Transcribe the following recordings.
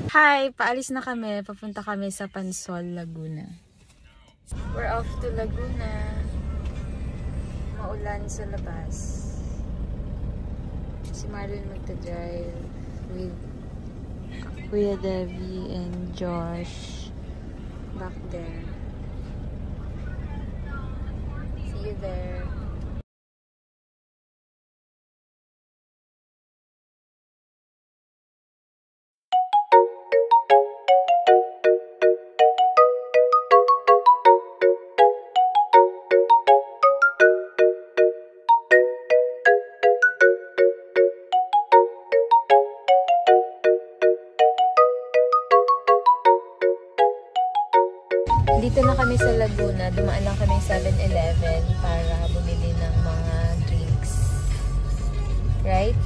Hi! Paalis na kami. Papunta kami sa Pansol, Laguna. We're off to Laguna. Maulan sa labas. Si Marlon magta-drive with Kuya Devi and Josh back there. See you there. Dito na kami sa Laguna. Dumaan lang kami 7-Eleven para bumili ng mga drinks. Right?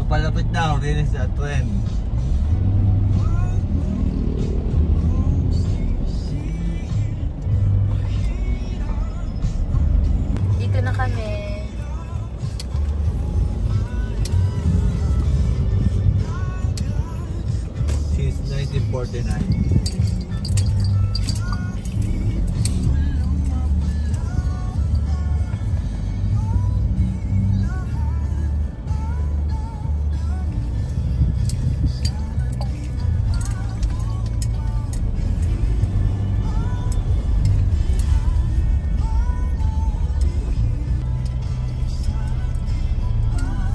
Palapit na ako rin sa trend. Dito na kami. Since 1949.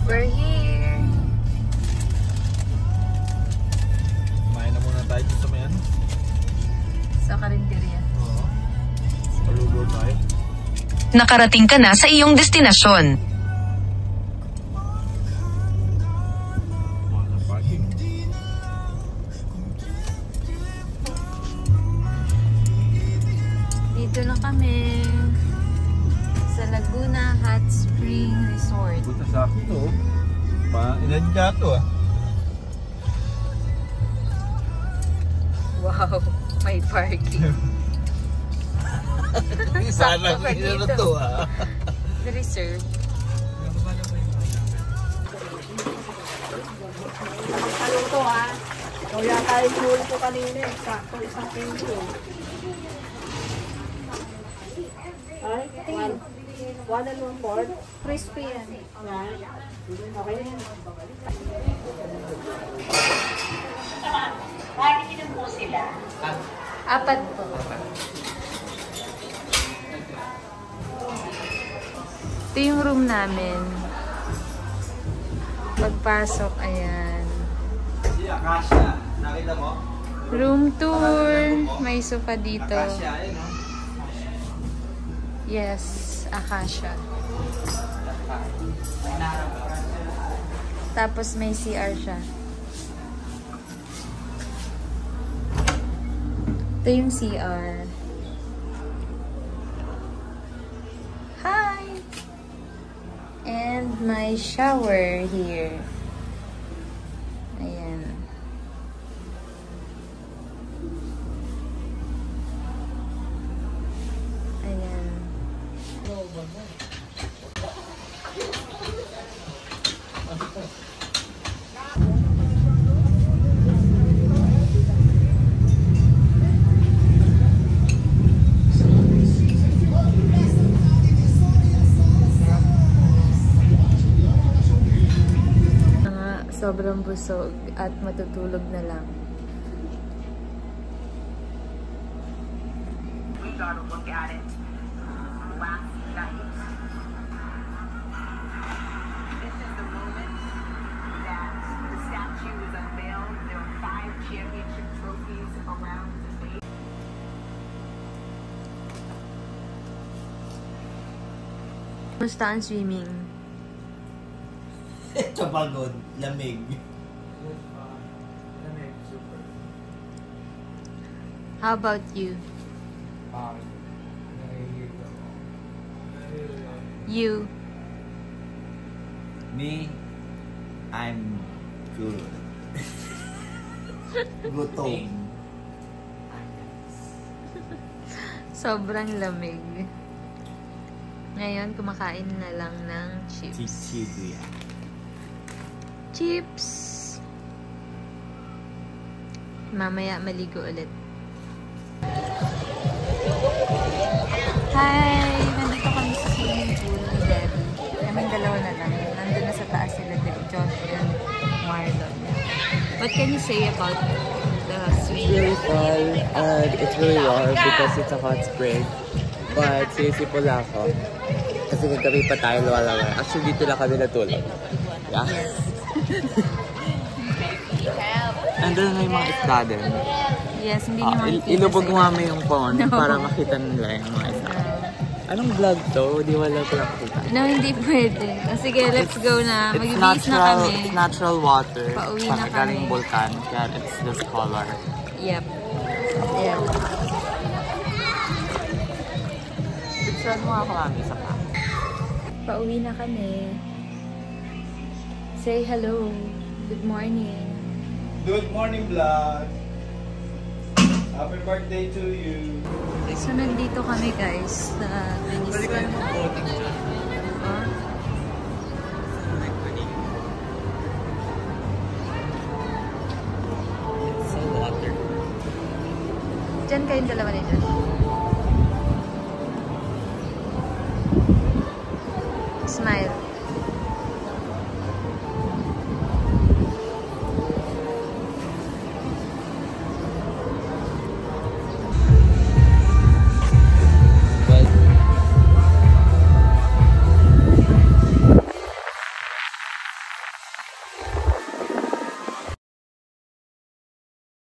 We're here. Kumain na muna tayo sa may ano? Sa karinderya. Oo. Palugo tayo. Nakarating ka na sa iyong destinasyon. Mga parking. Dito na kami sa Laguna Hot Spring Resort. Punta sa akin to. Inadya to ah. Wow, may parking. Sana Sakto pa ano dito. to ah. Reserve. Kaluto ha. Kaya tayo huli ko kanina eh. Sakto isang kilo. Ay, 1 and 1/4. Crispy yan. Yan. Okay na yan. Apat po. Ito yung room namin. Pagpasok, ayan. Akasha. Nakita mo? Room tour. May sofa dito. Akasha, ayun oh. Yes, Akasha. Tapos may CR siya. Ito yung CR. Hi! And my shower here. Ayan. Ayan. Sobrang busog at matutulog na lang. We got a look at it last night. This is the moment that the statue was unveiled. There are 5 championship trophies around the stage. Kumusta ang swimming? Ito pagod. Lamig. How about you? You? Me, I'm good. Gutom. Sobrang lamig. Ngayon, kumakain na lang ng chips. Chichiguya. Chips! Mamaya, maligo ulit. Hi! Nandito kami sa swimming pool ni Debbie. Kaming dalawa na lang. Nandun na sa taas sila, Josh and Marlon. What can you say about the It's swimming really fun and it's really warm because it's a hot spring. But seriously po lang ako. Kasi kagabi pa tayo luwalangan. Actually, dito lang kami natulog. Yeah. Nandun na yung mga isda din. Yes, hindi nyo makikita Ilubog sa mo kami yung pond para makita nila yung mga isda. Anong vlog to? Di wala ko lang makita. No, hindi pwede. O, sige, let's go na. Mag-beach na kami. It's natural water. Pauwi na kami. Galing vulkan. Kaya it's this color. Yep. Yep. Picture mo ako kami sa pa. Pauwi na kami. Say hello. Good morning. Good morning, vlog. Happy birthday to you. So, nandito kami guys sa Venice. It's so water. Diyan kayong dalawa nito.